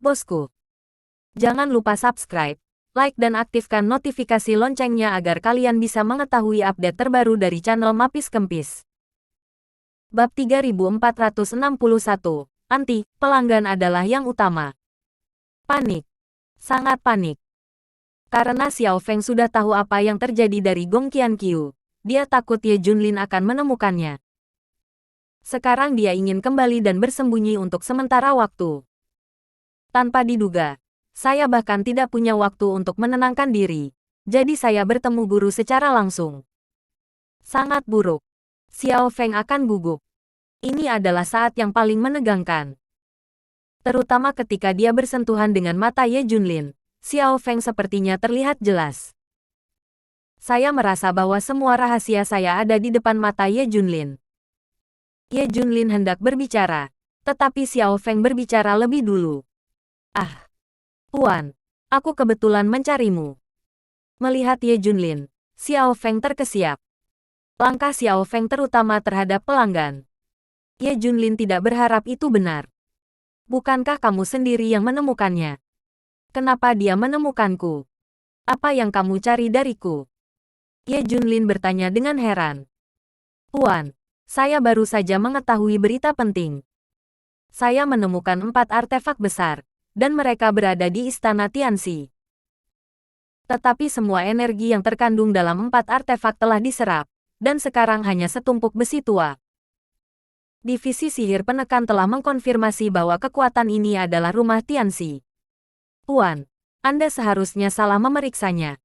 Bosku, jangan lupa subscribe, like dan aktifkan notifikasi loncengnya agar kalian bisa mengetahui update terbaru dari channel Mapis Kempis. Bab 3461, Anti, pelanggan adalah yang utama. Panik. Sangat panik. Karena Xiao Feng sudah tahu apa yang terjadi dari Gong Qianqiu, dia takut Ye Junlin akan menemukannya. Sekarang dia ingin kembali dan bersembunyi untuk sementara waktu. Tanpa diduga, saya bahkan tidak punya waktu untuk menenangkan diri, jadi saya bertemu guru secara langsung. Sangat buruk. Xiao Feng akan gugup. Ini adalah saat yang paling menegangkan. Terutama ketika dia bersentuhan dengan mata Ye Junlin, Xiao Feng sepertinya terlihat jelas. Saya merasa bahwa semua rahasia saya ada di depan mata Ye Junlin. Ye Junlin hendak berbicara, tetapi Xiao Feng berbicara lebih dulu. Ah, Tuan, aku kebetulan mencarimu. Melihat Ye Junlin, Xiao Feng terkesiap. Langkah Xiao Feng terutama terhadap pelanggan. Ye Junlin tidak berharap itu benar. Bukankah kamu sendiri yang menemukannya? Kenapa dia menemukanku? Apa yang kamu cari dariku? Ye Junlin bertanya dengan heran. Tuan, saya baru saja mengetahui berita penting. Saya menemukan 4 artefak besar, dan mereka berada di Istana Tianxi. Tetapi semua energi yang terkandung dalam 4 artefak telah diserap, dan sekarang hanya setumpuk besi tua. Divisi sihir penekan telah mengkonfirmasi bahwa kekuatan ini adalah rumah Tianxi. Tuan, Anda seharusnya salah memeriksanya.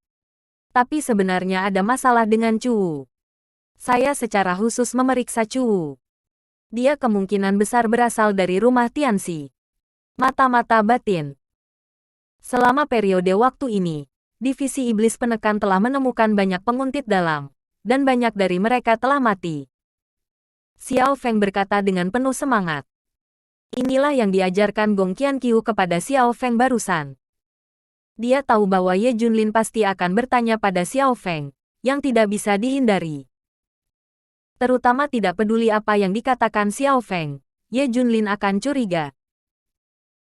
Tapi sebenarnya ada masalah dengan Chu Wu. Saya secara khusus memeriksa Chu Wu. Dia kemungkinan besar berasal dari rumah Tianxi. Mata-mata batin. Selama periode waktu ini, divisi iblis penekan telah menemukan banyak penguntit dalam, dan banyak dari mereka telah mati. Xiao Feng berkata dengan penuh semangat. Inilah yang diajarkan Gong Qianqiu kepada Xiao Feng barusan. Dia tahu bahwa Ye Junlin pasti akan bertanya pada Xiao Feng, yang tidak bisa dihindari. Terutama tidak peduli apa yang dikatakan Xiao Feng, Ye Junlin akan curiga.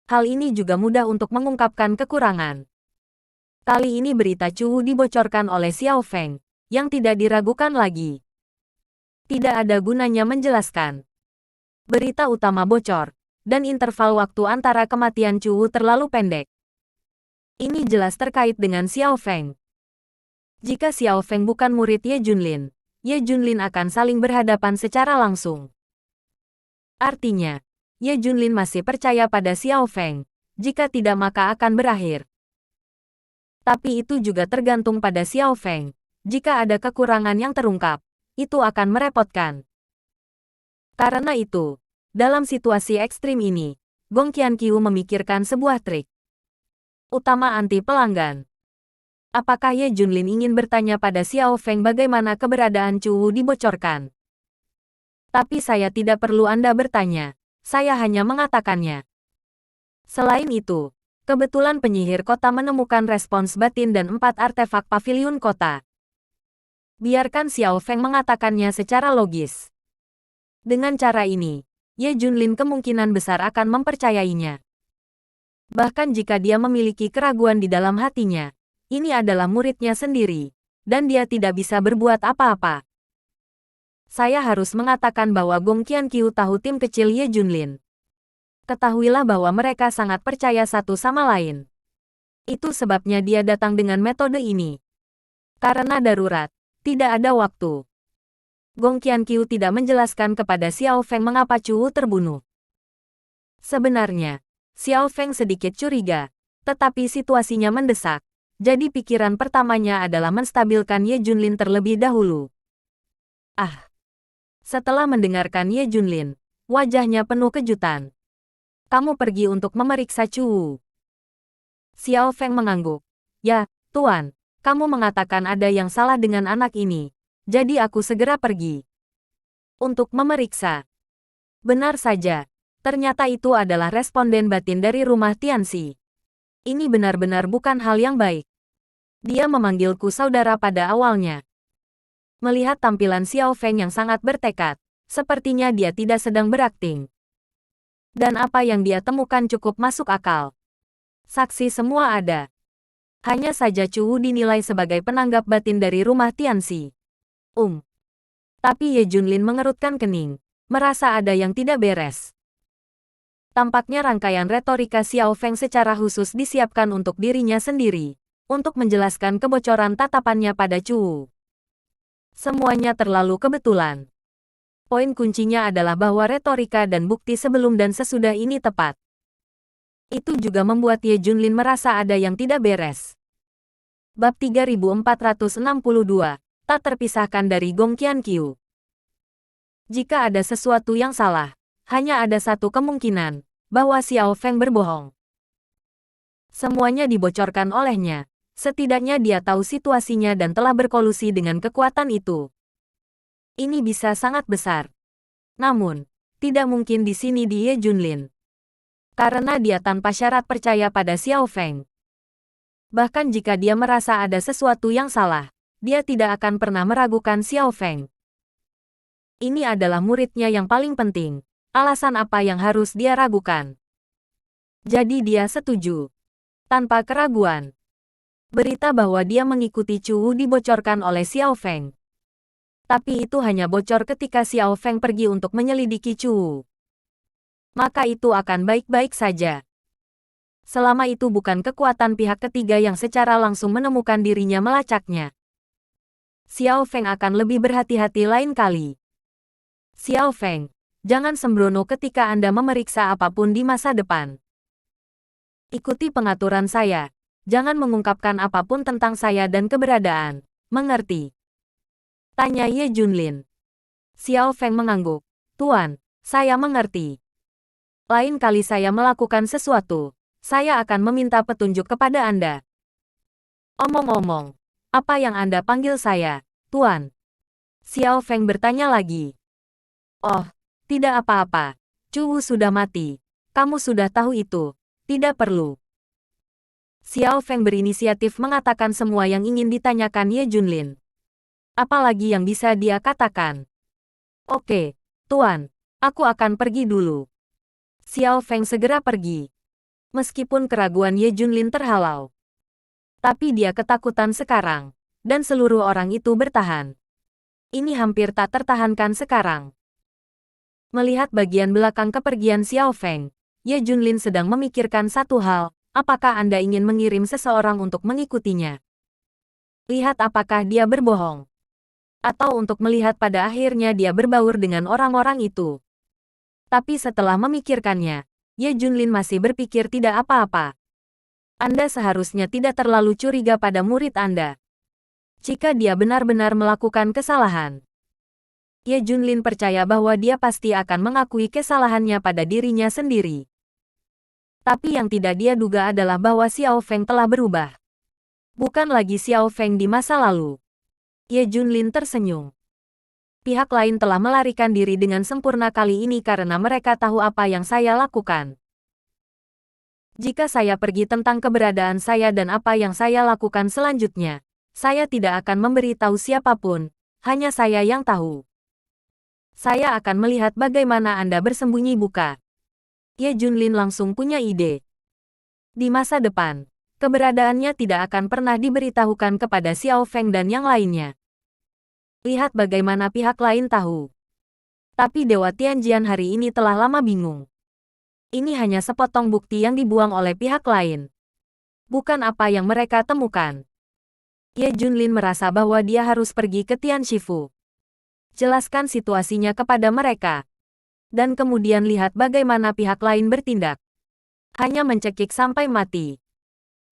Hal ini juga mudah untuk mengungkapkan kekurangan. Kali ini berita Chu Wu dibocorkan oleh Xiao Feng, yang tidak diragukan lagi. Tidak ada gunanya menjelaskan. Berita utama bocor, dan interval waktu antara kematian Chu Wu terlalu pendek. Ini jelas terkait dengan Xiao Feng. Jika Xiao Feng bukan murid Ye Junlin akan saling berhadapan secara langsung. Artinya, Ye Junlin masih percaya pada Xiao Feng, jika tidak maka akan berakhir. Tapi itu juga tergantung pada Xiao Feng, jika ada kekurangan yang terungkap, itu akan merepotkan. Karena itu, dalam situasi ekstrim ini, Gong Qianqiu memikirkan sebuah trik utama anti pelanggan. Apakah Ye Junlin ingin bertanya pada Xiao Feng bagaimana keberadaan Chu Wu dibocorkan? Tapi saya tidak perlu Anda bertanya. Saya hanya mengatakannya. Selain itu, kebetulan penyihir kota menemukan respons batin dan 4 artefak paviliun kota. Biarkan Xiao Feng mengatakannya secara logis. Dengan cara ini, Ye Junlin kemungkinan besar akan mempercayainya. Bahkan jika dia memiliki keraguan di dalam hatinya, ini adalah muridnya sendiri, dan dia tidak bisa berbuat apa-apa. Saya harus mengatakan bahwa Gong Qianqiu tahu tim kecil Ye Junlin. Ketahuilah bahwa mereka sangat percaya satu sama lain. Itu sebabnya dia datang dengan metode ini. Karena darurat, tidak ada waktu. Gong Qianqiu tidak menjelaskan kepada Xiao Feng mengapa Chu Wu terbunuh. Sebenarnya, Xiao Feng sedikit curiga, tetapi situasinya mendesak. Jadi pikiran pertamanya adalah menstabilkan Ye Junlin terlebih dahulu. Ah! Setelah mendengarkan Ye Junlin, wajahnya penuh kejutan. Kamu pergi untuk memeriksa Chu Wu. Xiao Feng mengangguk. Ya, Tuan, kamu mengatakan ada yang salah dengan anak ini, jadi aku segera pergi. Untuk memeriksa. Benar saja, ternyata itu adalah responden batin dari rumah Tianxi. Ini benar-benar bukan hal yang baik. Dia memanggilku saudara pada awalnya. Melihat tampilan Xiao Feng yang sangat bertekad, sepertinya dia tidak sedang berakting. Dan apa yang dia temukan cukup masuk akal. Saksi semua ada. Hanya saja Chu Wu dinilai sebagai penanggap batin dari rumah Tianxi. Tapi Ye Junlin mengerutkan kening, merasa ada yang tidak beres. Tampaknya rangkaian retorika Xiao Feng secara khusus disiapkan untuk dirinya sendiri, untuk menjelaskan kebocoran tatapannya pada Chu Wu. Semuanya terlalu kebetulan. Poin kuncinya adalah bahwa retorika dan bukti sebelum dan sesudah ini tepat. Itu juga membuat Ye Junlin merasa ada yang tidak beres. Bab 3462, tak terpisahkan dari Gong Qianqiu. Jika ada sesuatu yang salah, hanya ada satu kemungkinan, bahwa Xiao Feng berbohong. Semuanya dibocorkan olehnya. Setidaknya dia tahu situasinya dan telah berkolusi dengan kekuatan itu. Ini bisa sangat besar. Namun, tidak mungkin di sini di Ye Junlin. Karena dia tanpa syarat percaya pada Xiao Feng. Bahkan jika dia merasa ada sesuatu yang salah, dia tidak akan pernah meragukan Xiao Feng. Ini adalah muridnya yang paling penting. Alasan apa yang harus dia ragukan? Jadi dia setuju. Tanpa keraguan. Berita bahwa dia mengikuti Chu Wu dibocorkan oleh Xiao Feng. Tapi itu hanya bocor ketika Xiao Feng pergi untuk menyelidiki Chu Wu. Maka itu akan baik-baik saja. Selama itu bukan kekuatan pihak ketiga yang secara langsung menemukan dirinya melacaknya. Xiao Feng akan lebih berhati-hati lain kali. Xiao Feng, jangan sembrono ketika Anda memeriksa apapun di masa depan. Ikuti pengaturan saya. Jangan mengungkapkan apapun tentang saya dan keberadaan. Mengerti? Tanya Ye Junlin. Xiao Feng mengangguk. Tuan, saya mengerti. Lain kali saya melakukan sesuatu, saya akan meminta petunjuk kepada Anda. Omong-omong, apa yang Anda panggil saya, Tuan? Xiao Feng bertanya lagi. Oh, tidak apa-apa. Chu Wu sudah mati. Kamu sudah tahu itu. Tidak perlu. Xiao Feng berinisiatif mengatakan semua yang ingin ditanyakan Ye Junlin. Apalagi yang bisa dia katakan? Oke, Tuan, aku akan pergi dulu. Xiao Feng segera pergi. Meskipun keraguan Ye Junlin terhalau. Tapi dia ketakutan sekarang. Dan seluruh orang itu bertahan. Ini hampir tak tertahankan sekarang. Melihat bagian belakang kepergian Xiao Feng, Ye Junlin sedang memikirkan satu hal. Apakah Anda ingin mengirim seseorang untuk mengikutinya? Lihat apakah dia berbohong. Atau untuk melihat pada akhirnya dia berbaur dengan orang-orang itu. Tapi setelah memikirkannya, Ye Junlin masih berpikir tidak apa-apa. Anda seharusnya tidak terlalu curiga pada murid Anda. Jika dia benar-benar melakukan kesalahan. Ye Junlin percaya bahwa dia pasti akan mengakui kesalahannya pada dirinya sendiri. Tapi yang tidak dia duga adalah bahwa Xiao Feng telah berubah. Bukan lagi Xiao Feng di masa lalu. Ye Junlin tersenyum. Pihak lain telah melarikan diri dengan sempurna kali ini karena mereka tahu apa yang saya lakukan. Jika saya pergi tentang keberadaan saya dan apa yang saya lakukan selanjutnya, saya tidak akan memberitahu siapapun, hanya saya yang tahu. Saya akan melihat bagaimana Anda bersembunyi buka. Ye Junlin langsung punya ide. Di masa depan, keberadaannya tidak akan pernah diberitahukan kepada Xiao Feng dan yang lainnya. Lihat bagaimana pihak lain tahu. Tapi Dewa Tianjian hari ini telah lama bingung. Ini hanya sepotong bukti yang dibuang oleh pihak lain. Bukan apa yang mereka temukan. Ye Junlin merasa bahwa dia harus pergi ke Tianshifu. Jelaskan situasinya kepada mereka. Dan kemudian lihat bagaimana pihak lain bertindak. Hanya mencekik sampai mati.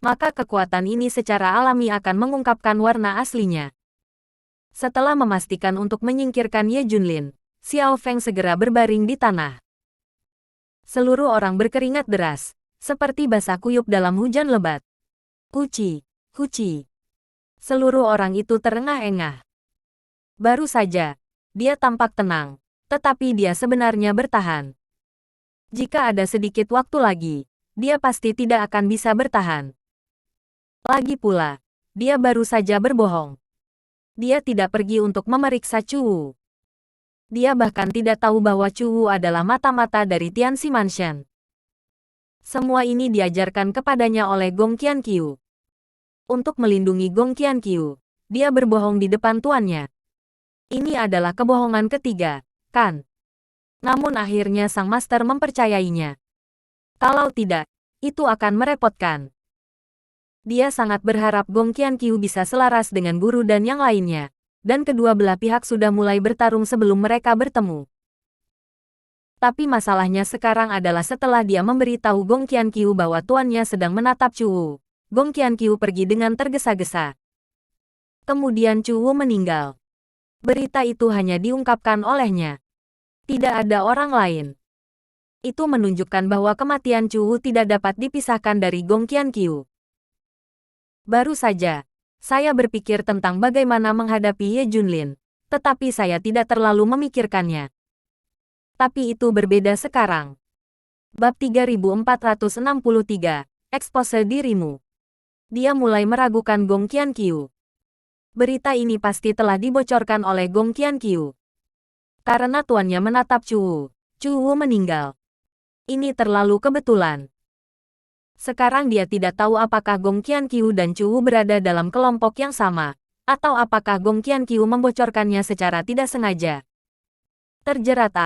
Maka kekuatan ini secara alami akan mengungkapkan warna aslinya. Setelah memastikan untuk menyingkirkan Ye Junlin, Xiao Feng segera berbaring di tanah. Seluruh orang berkeringat deras, seperti basah kuyup dalam hujan lebat. Kuci, kuci. Seluruh orang itu terengah-engah. Baru saja, dia tampak tenang, tetapi dia sebenarnya bertahan. Jika ada sedikit waktu lagi, dia pasti tidak akan bisa bertahan. Lagi pula, dia baru saja berbohong. Dia tidak pergi untuk memeriksa Chu Wu. Dia bahkan tidak tahu bahwa Chu Wu adalah mata-mata dari Tianxi Mansion. Semua ini diajarkan kepadanya oleh Gong Qianqiu. Untuk melindungi Gong Qianqiu, dia berbohong di depan tuannya. Ini adalah kebohongan ketiga, kan? Namun akhirnya sang master mempercayainya. Kalau tidak, itu akan merepotkan. Dia sangat berharap Gong Qianqiu bisa selaras dengan guru dan yang lainnya. Dan kedua belah pihak sudah mulai bertarung sebelum mereka bertemu. Tapi masalahnya sekarang adalah setelah dia memberitahu Gong Qianqiu bahwa tuannya sedang menatap Chu Wu, Gong Qianqiu pergi dengan tergesa-gesa. Kemudian Chu Wu meninggal. Berita itu hanya diungkapkan olehnya. Tidak ada orang lain. Itu menunjukkan bahwa kematian Chu Wu tidak dapat dipisahkan dari Gong Qianqiu. Baru saja, saya berpikir tentang bagaimana menghadapi Ye Junlin, tetapi saya tidak terlalu memikirkannya. Tapi itu berbeda sekarang. Bab 3463, Expose dirimu. Dia mulai meragukan Gong Qianqiu. Berita ini pasti telah dibocorkan oleh Gong Qianqiu. Karena tuannya menatap Chu Wu meninggal. Ini terlalu kebetulan. Sekarang dia tidak tahu apakah Gong Qianqiu dan Chu Wu berada dalam kelompok yang sama, atau apakah Gong Qianqiu membocorkannya secara tidak sengaja. Terjerat.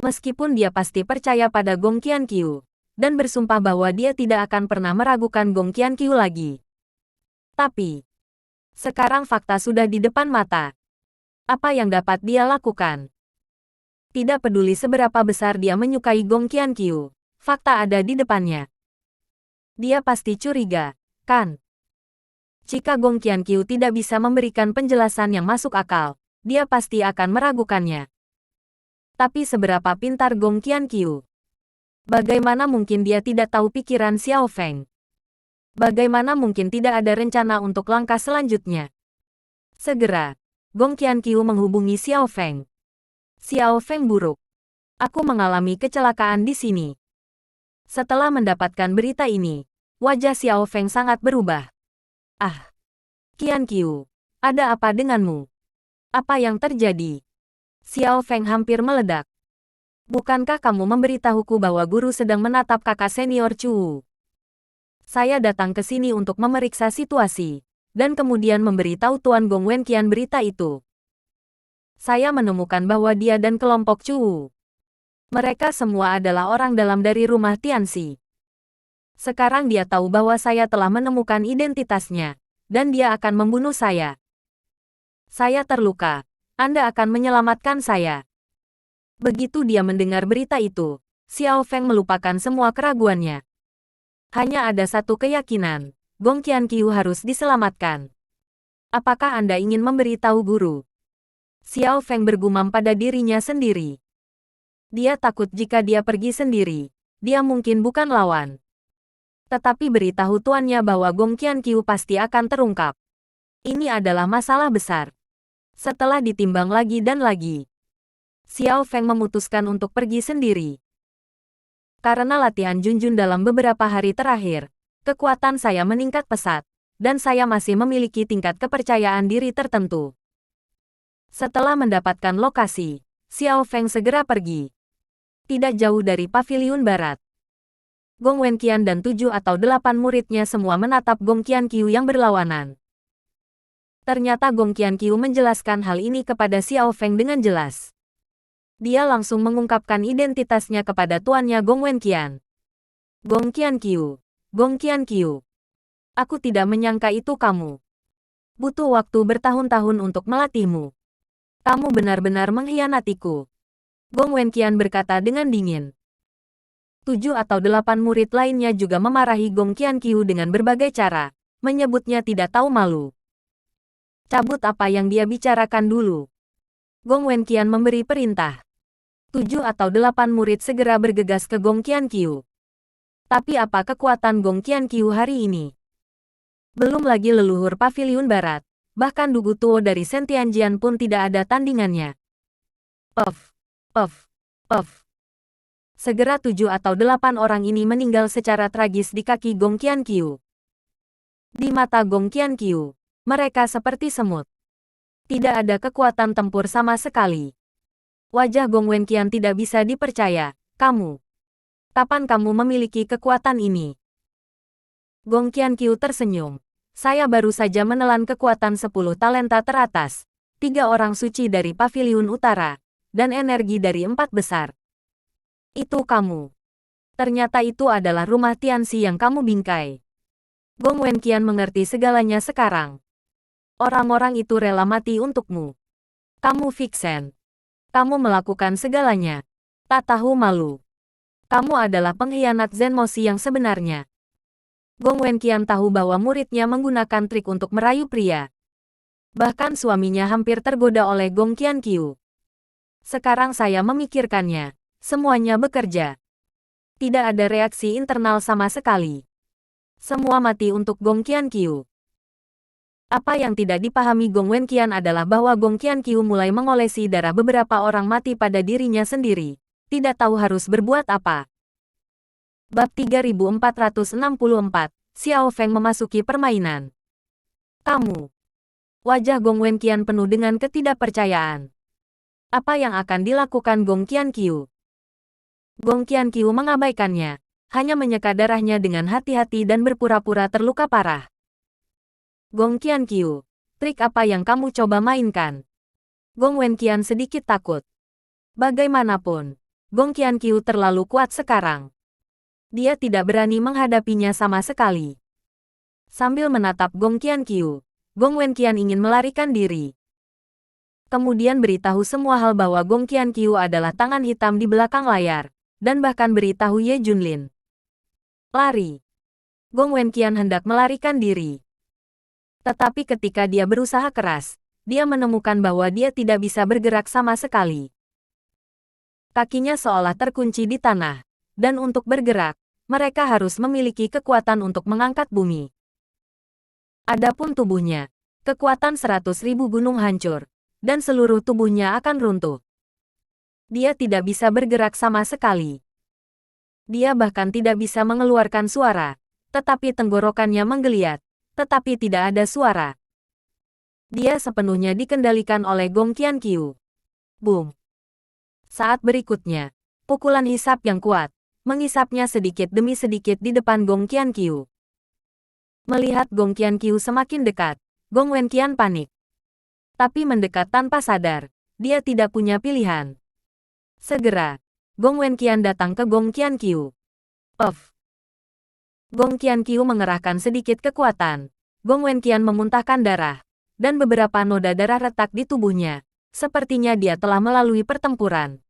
Meskipun dia pasti percaya pada Gong Qianqiu, dan bersumpah bahwa dia tidak akan pernah meragukan Gong Qianqiu lagi. Tapi, sekarang fakta sudah di depan mata. Apa yang dapat dia lakukan? Tidak peduli seberapa besar dia menyukai Gong Qianqiu, fakta ada di depannya. Dia pasti curiga, kan? Jika Gong Qianqiu tidak bisa memberikan penjelasan yang masuk akal, dia pasti akan meragukannya. Tapi seberapa pintar Gong Qianqiu? Bagaimana mungkin dia tidak tahu pikiran Xiao Feng? Bagaimana mungkin tidak ada rencana untuk langkah selanjutnya? Segera, Gong Qianqiu menghubungi Xiao Feng. Xiao Feng buruk. Aku mengalami kecelakaan di sini. Setelah mendapatkan berita ini, wajah Xiao Feng sangat berubah. Qianqiu, ada apa denganmu? Apa yang terjadi? Xiao Feng hampir meledak. Bukankah kamu memberitahuku bahwa guru sedang menatap kakak senior Chu Wu? Saya datang ke sini untuk memeriksa situasi, dan kemudian memberitahu Tuan Gong Wenqian berita itu. Saya menemukan bahwa dia dan kelompok Chu Wu, mereka semua adalah orang dalam dari rumah Tianxi. Sekarang dia tahu bahwa saya telah menemukan identitasnya, dan dia akan membunuh saya. Saya terluka. Anda akan menyelamatkan saya. Begitu dia mendengar berita itu, Xiao Feng melupakan semua keraguannya. Hanya ada satu keyakinan, Gong Qianqiu harus diselamatkan. Apakah Anda ingin memberitahu guru? Xiao Feng bergumam pada dirinya sendiri. Dia takut jika dia pergi sendiri, dia mungkin bukan lawan. Tetapi beritahu tuannya bahwa Gong Qianqiu pasti akan terungkap. Ini adalah masalah besar. Setelah ditimbang lagi dan lagi, Xiao Feng memutuskan untuk pergi sendiri. Karena latihan Junjun dalam beberapa hari terakhir, kekuatan saya meningkat pesat, dan saya masih memiliki tingkat kepercayaan diri tertentu. Setelah mendapatkan lokasi, Xiao Feng segera pergi. Tidak jauh dari paviliun barat. Gong Wenqian dan 7 atau 8 muridnya semua menatap Gong Qianqiu yang berlawanan. Ternyata Gong Qianqiu menjelaskan hal ini kepada Xiao Feng dengan jelas. Dia langsung mengungkapkan identitasnya kepada tuannya Gong Wenqian. Gong Qianqiu, Gong Qianqiu. Aku tidak menyangka itu kamu. Butuh waktu bertahun-tahun untuk melatihmu. Kamu benar-benar mengkhianatiku. Gong Wenqian berkata dengan dingin. 7 atau 8 murid lainnya juga memarahi Gong Qianqiu dengan berbagai cara, menyebutnya tidak tahu malu. Cabut apa yang dia bicarakan dulu. Gong Wenqian memberi perintah. 7 atau 8 murid segera bergegas ke Gong Qianqiu. Tapi apa kekuatan Gong Qianqiu hari ini? Belum lagi leluhur paviliun barat, bahkan Dugu Tuo dari Sentianjian pun tidak ada tandingannya. Puff, puff, puff. Segera 7 atau 8 orang ini meninggal secara tragis di kaki Gong Qianqiu. Di mata Gong Qianqiu, mereka seperti semut. Tidak ada kekuatan tempur sama sekali. Wajah Gong Wenqian tidak bisa dipercaya. Kamu. Kapan kamu memiliki kekuatan ini? Gong Qianqiu tersenyum. Saya baru saja menelan kekuatan 10 talenta teratas, 3 orang suci dari Paviliun Utara, dan energi dari 4 besar. Itu kamu. Ternyata itu adalah rumah Tianxi yang kamu bingkai. Gong Wenqian mengerti segalanya sekarang. Orang-orang itu rela mati untukmu. Kamu Vixen. Kamu melakukan segalanya. Tak tahu malu. Kamu adalah pengkhianat Zenmoshi yang sebenarnya. Gong Wenqian tahu bahwa muridnya menggunakan trik untuk merayu pria. Bahkan suaminya hampir tergoda oleh Gong Qianqiu. Sekarang saya memikirkannya. Semuanya bekerja. Tidak ada reaksi internal sama sekali. Semua mati untuk Gong Qianqiu. Apa yang tidak dipahami Gong Wenqian adalah bahwa Gong Qianqiu mulai mengolesi darah beberapa orang mati pada dirinya sendiri. Tidak tahu harus berbuat apa. Bab 3464, Xiao Feng memasuki permainan. Kamu. Wajah Gong Wenqian penuh dengan ketidakpercayaan. Apa yang akan dilakukan Gong Qianqiu? Gong Qianqiu mengabaikannya, hanya menyeka darahnya dengan hati-hati dan berpura-pura terluka parah. Gong Qianqiu, trik apa yang kamu coba mainkan? Gong Wenqian sedikit takut. Bagaimanapun, Gong Qianqiu terlalu kuat sekarang. Dia tidak berani menghadapinya sama sekali. Sambil menatap Gong Qianqiu, Gong Wenqian ingin melarikan diri. Kemudian beritahu semua hal bahwa Gong Qianqiu adalah tangan hitam di belakang layar, dan bahkan beritahu Ye Junlin. Lari. Gong Wenqian hendak melarikan diri. Tetapi ketika dia berusaha keras, dia menemukan bahwa dia tidak bisa bergerak sama sekali. Kakinya seolah terkunci di tanah, dan untuk bergerak, mereka harus memiliki kekuatan untuk mengangkat bumi. Adapun tubuhnya, kekuatan 100.000 gunung hancur, dan seluruh tubuhnya akan runtuh. Dia tidak bisa bergerak sama sekali. Dia bahkan tidak bisa mengeluarkan suara, tetapi tenggorokannya menggeliat, tetapi tidak ada suara. Dia sepenuhnya dikendalikan oleh Gong Qianqiu. Boom. Saat berikutnya, pukulan hisap yang kuat mengisapnya sedikit demi sedikit di depan Gong Qianqiu. Melihat Gong Qianqiu semakin dekat, Gong Wenqian panik. Tapi mendekat tanpa sadar, dia tidak punya pilihan. Segera, Gong Wenqian datang ke Gong Qianqiu. Puff. Gong Qianqiu mengerahkan sedikit kekuatan. Gong Wenqian memuntahkan darah, dan beberapa noda darah retak di tubuhnya. Sepertinya dia telah melalui pertempuran.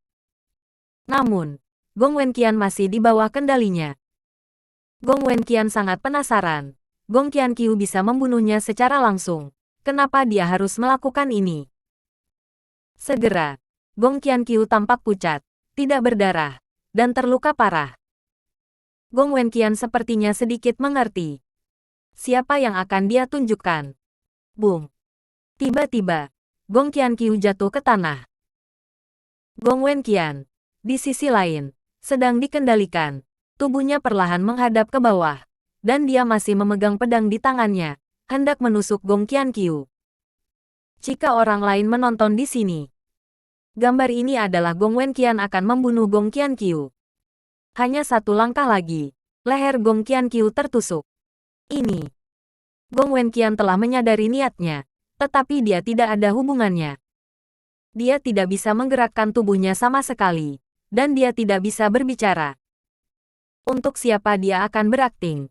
Namun, Gong Wenqian masih di bawah kendalinya. Gong Wenqian sangat penasaran. Gong Qianqiu bisa membunuhnya secara langsung. Kenapa dia harus melakukan ini? Segera, Gong Qianqiu tampak pucat, tidak berdarah, dan terluka parah. Gong Wenqian sepertinya sedikit mengerti. Siapa yang akan dia tunjukkan? Boom. Tiba-tiba, Gong Qianqiu jatuh ke tanah. Gong Wenqian, di sisi lain, sedang dikendalikan. Tubuhnya perlahan menghadap ke bawah, dan dia masih memegang pedang di tangannya, hendak menusuk Gong Qianqiu. Jika orang lain menonton di sini, gambar ini adalah Gong Wenqian akan membunuh Gong Qianqiu. Hanya satu langkah lagi, leher Gong Qianqiu tertusuk. Ini. Gong Wenqian telah menyadari niatnya, tetapi dia tidak ada hubungannya. Dia tidak bisa menggerakkan tubuhnya sama sekali, dan dia tidak bisa berbicara. Untuk siapa dia akan berakting?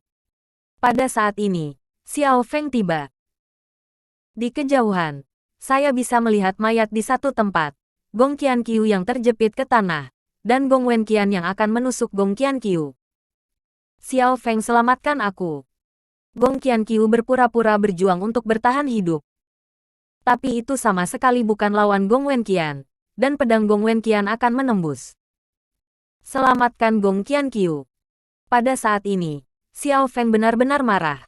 Pada saat ini, Xiao Feng tiba. Di kejauhan, saya bisa melihat mayat di satu tempat, Gong Qianqiu yang terjepit ke tanah, dan Gong Wenqian yang akan menusuk Gong Qianqiu. Xiao Feng, selamatkan aku. Gong Qianqiu berpura-pura berjuang untuk bertahan hidup. Tapi itu sama sekali bukan lawan Gong Wenqian, dan pedang Gong Wenqian akan menembus. Selamatkan Gong Qianqiu. Pada saat ini, Xiao Feng benar-benar marah.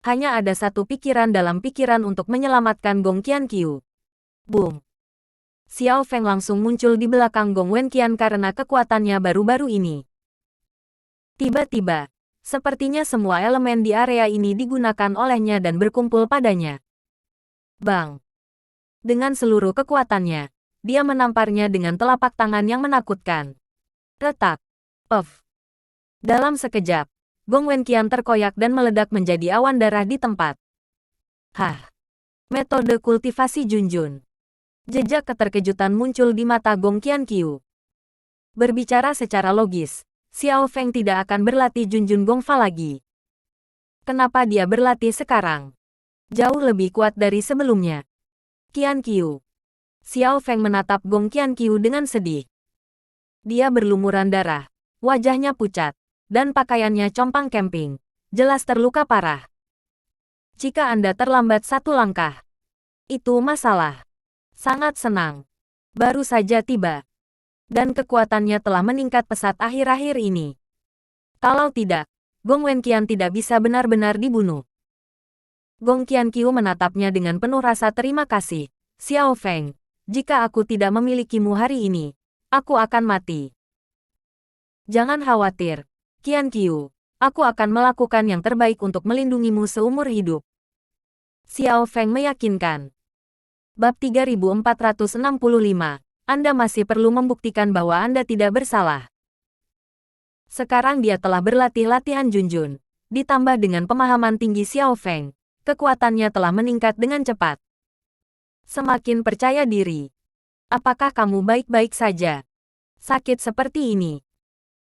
Hanya ada satu pikiran dalam pikiran untuk menyelamatkan Gong Qianqiu. Boom. Xiao Feng langsung muncul di belakang Gong Wenqian karena kekuatannya baru-baru ini. Tiba-tiba, sepertinya semua elemen di area ini digunakan olehnya dan berkumpul padanya. Bang! Dengan seluruh kekuatannya, dia menamparnya dengan telapak tangan yang menakutkan. Retak. Puff. Dalam sekejap, Gong Wenqian terkoyak dan meledak menjadi awan darah di tempat. Hah! Metode kultivasi Junjun. Jejak keterkejutan muncul di mata Gong Qianqiu. Berbicara secara logis, Xiao Feng tidak akan berlatih Junjun Gongfa lagi. Kenapa dia berlatih sekarang? Jauh lebih kuat dari sebelumnya. Qianqiu. Xiao Feng menatap Gong Qianqiu dengan sedih. Dia berlumuran darah, wajahnya pucat, dan pakaiannya compang camping. Jelas terluka parah. Jika Anda terlambat satu langkah, itu masalah. Sangat senang. Baru saja tiba. Dan kekuatannya telah meningkat pesat akhir-akhir ini. Kalau tidak, Gong Wenqian tidak bisa benar-benar dibunuh. Gong Qianqiu menatapnya dengan penuh rasa terima kasih. Xiao Feng, jika aku tidak memilikimu hari ini, aku akan mati. Jangan khawatir, Qianqiu. Aku akan melakukan yang terbaik untuk melindungimu seumur hidup. Xiao Feng meyakinkan. Bab 3465, Anda masih perlu membuktikan bahwa Anda tidak bersalah. Sekarang dia telah berlatih latihan Junjun, ditambah dengan pemahaman tinggi Xiao Feng, kekuatannya telah meningkat dengan cepat. Semakin percaya diri. Apakah kamu baik-baik saja? Sakit seperti ini.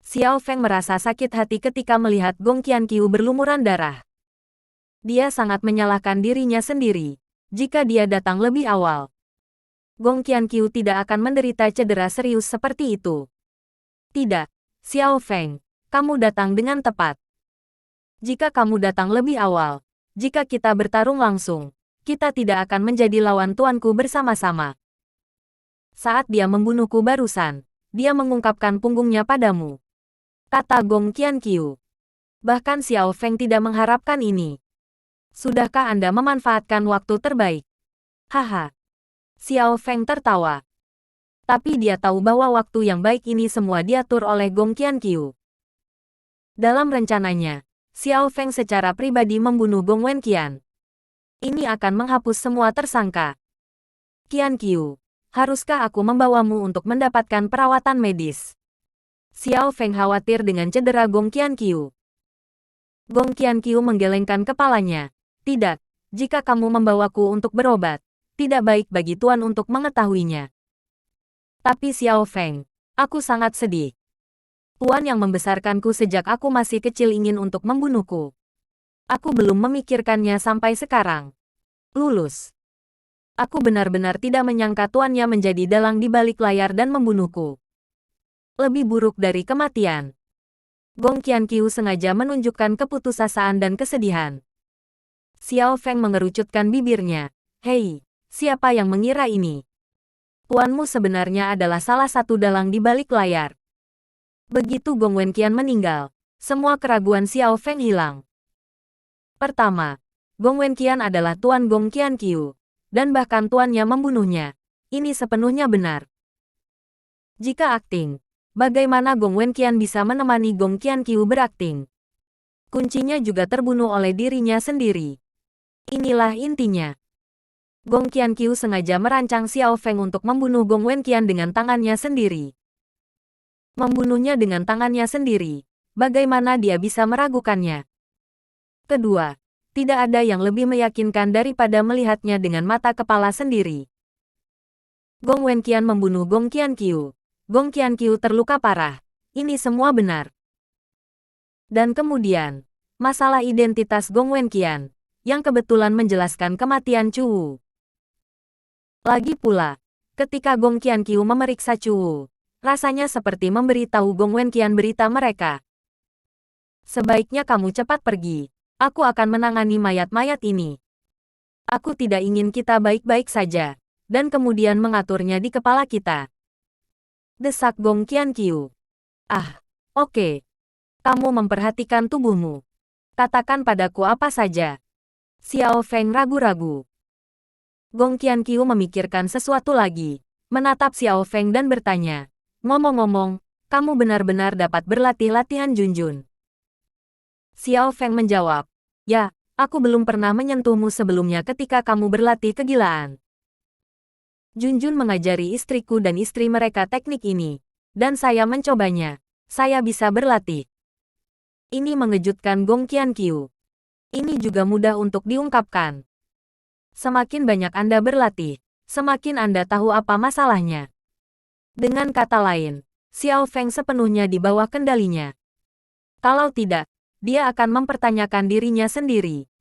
Xiao Feng merasa sakit hati ketika melihat Gong Qianqiu berlumuran darah. Dia sangat menyalahkan dirinya sendiri. Jika dia datang lebih awal, Gong Qianqiu tidak akan menderita cedera serius seperti itu. Tidak, Xiao Feng, kamu datang dengan tepat. Jika kamu datang lebih awal, jika kita bertarung langsung, kita tidak akan menjadi lawan tuanku bersama-sama. Saat dia membunuhku barusan, dia mengungkapkan punggungnya padamu. Kata Gong Qianqiu. Bahkan Xiao Feng tidak mengharapkan ini. Sudahkah Anda memanfaatkan waktu terbaik? Haha. Xiao Feng tertawa. Tapi dia tahu bahwa waktu yang baik ini semua diatur oleh Gong Qianqiu. Dalam rencananya, Xiao Feng secara pribadi membunuh Gong Wenqian. Ini akan menghapus semua tersangka. Qianqiu, haruskah aku membawamu untuk mendapatkan perawatan medis? Xiao Feng khawatir dengan cedera Gong Qianqiu. Gong Qianqiu menggelengkan kepalanya. Tidak, jika kamu membawaku untuk berobat, tidak baik bagi Tuan untuk mengetahuinya. Tapi Xiao Feng, aku sangat sedih. Tuan yang membesarkanku sejak aku masih kecil ingin untuk membunuhku. Aku belum memikirkannya sampai sekarang. Lulus. Aku benar-benar tidak menyangka tuannya menjadi dalang di balik layar dan membunuhku. Lebih buruk dari kematian. Gong Qianqiu sengaja menunjukkan keputusasaan dan kesedihan. Xiao Feng mengerucutkan bibirnya. Hei, siapa yang mengira ini? Tuanmu sebenarnya adalah salah satu dalang di balik layar. Begitu Gong Wenqian meninggal, semua keraguan Xiao Feng hilang. Pertama, Gong Wenqian adalah Tuan Gong Qianqiu, dan bahkan tuannya membunuhnya. Ini sepenuhnya benar. Jika akting, bagaimana Gong Wenqian bisa menemani Gong Qianqiu berakting? Kuncinya juga terbunuh oleh dirinya sendiri. Inilah intinya. Gong Qianqiu sengaja merancang Xiao Feng untuk membunuh Gong Wenqian dengan tangannya sendiri. Membunuhnya dengan tangannya sendiri. Bagaimana dia bisa meragukannya? Kedua, tidak ada yang lebih meyakinkan daripada melihatnya dengan mata kepala sendiri. Gong Wenqian membunuh Gong Qianqiu. Gong Qianqiu terluka parah. Ini semua benar. Dan kemudian, masalah identitas Gong Wenqian, yang kebetulan menjelaskan kematian Chu Wu. Lagi pula, ketika Gong Qianqiu memeriksa Chu Wu, rasanya seperti memberitahu Gong Wenqian berita mereka. Sebaiknya kamu cepat pergi. Aku akan menangani mayat-mayat ini. Aku tidak ingin kita baik-baik saja, dan kemudian mengaturnya di kepala kita. Desak Gong Qianqiu. Ah, oke. Kamu memperhatikan tubuhmu. Katakan padaku apa saja. Xiao Feng ragu-ragu. Gong Qianqiu memikirkan sesuatu lagi, menatap Xiao Feng dan bertanya, ngomong-ngomong, kamu benar-benar dapat berlatih latihan Junjun. Xiao Feng menjawab, ya, aku belum pernah menyentuhmu sebelumnya ketika kamu berlatih kegilaan. Junjun mengajari istriku dan istri mereka teknik ini, dan saya mencobanya. Saya bisa berlatih. Ini mengejutkan Gong Qianqiu. Ini juga mudah untuk diungkapkan. Semakin banyak Anda berlatih, semakin Anda tahu apa masalahnya. Dengan kata lain, Xiao Feng sepenuhnya di bawah kendalinya. Kalau tidak, dia akan mempertanyakan dirinya sendiri.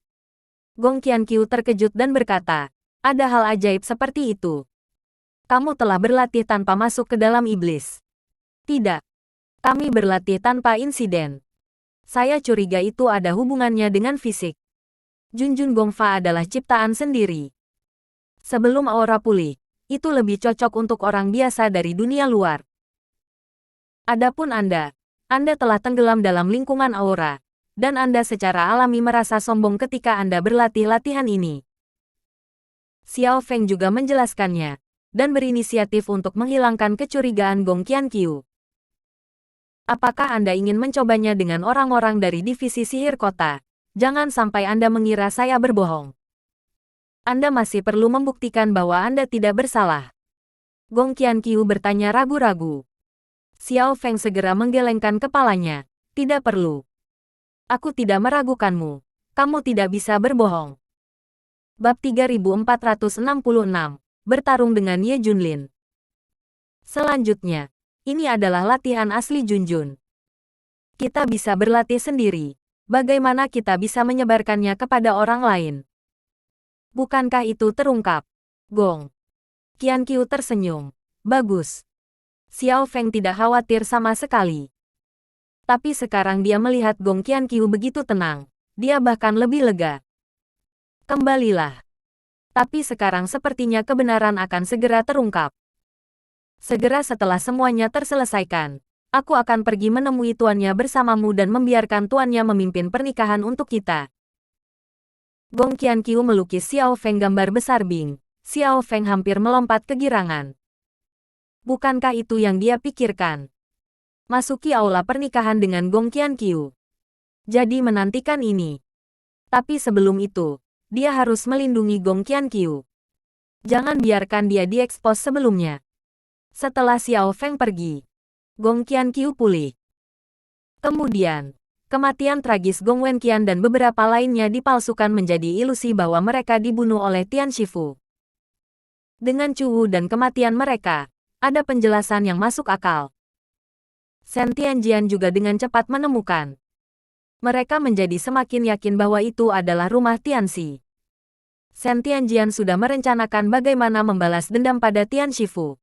Gong Qianqiu terkejut dan berkata, ada hal ajaib seperti itu. Kamu telah berlatih tanpa masuk ke dalam iblis. Tidak. Kami berlatih tanpa insiden. Saya curiga itu ada hubungannya dengan fisik. Junjun Gongfa adalah ciptaan sendiri. Sebelum aura pulih, itu lebih cocok untuk orang biasa dari dunia luar. Adapun Anda telah tenggelam dalam lingkungan aura, dan Anda secara alami merasa sombong ketika Anda berlatih latihan ini. Xiao Feng juga menjelaskannya, dan berinisiatif untuk menghilangkan kecurigaan Gong Qianqiu. Apakah Anda ingin mencobanya dengan orang-orang dari divisi sihir kota? Jangan sampai Anda mengira saya berbohong. Anda masih perlu membuktikan bahwa Anda tidak bersalah. Gong Qianqiu bertanya ragu-ragu. Xiao Feng segera menggelengkan kepalanya. Tidak perlu. Aku tidak meragukanmu. Kamu tidak bisa berbohong. Bab 3466. Bertarung dengan Ye Junlin. Selanjutnya, ini adalah latihan asli Junjun. Kita bisa berlatih sendiri. Bagaimana kita bisa menyebarkannya kepada orang lain? Bukankah itu terungkap? Gong Qianqiu tersenyum. Bagus. Xiao Feng tidak khawatir sama sekali. Tapi sekarang dia melihat Gong Qianqiu begitu tenang. Dia bahkan lebih lega. Kembalilah. Tapi sekarang sepertinya kebenaran akan segera terungkap. Segera setelah semuanya terselesaikan, aku akan pergi menemui tuannya bersamamu dan membiarkan tuannya memimpin pernikahan untuk kita. Gong Qianqiu melukis Xiao Feng gambar besar Bing. Xiao Feng hampir melompat kegirangan. Bukankah itu yang dia pikirkan? Masuki aula pernikahan dengan Gong Qianqiu. Jadi menantikan ini. Tapi sebelum itu, dia harus melindungi Gong Qianqiu. Jangan biarkan dia diekspos sebelumnya. Setelah Xiao Feng pergi, Gong Qianqiu pulih. Kemudian, kematian tragis Gong Wenqian dan beberapa lainnya dipalsukan menjadi ilusi bahwa mereka dibunuh oleh Tian Shifu. Dengan Chu Wu dan kematian mereka, ada penjelasan yang masuk akal. Shen Tianjian juga dengan cepat menemukan. Mereka menjadi semakin yakin bahwa itu adalah rumah Tianxi. Shen Tianjian sudah merencanakan bagaimana membalas dendam pada Tian Shifu.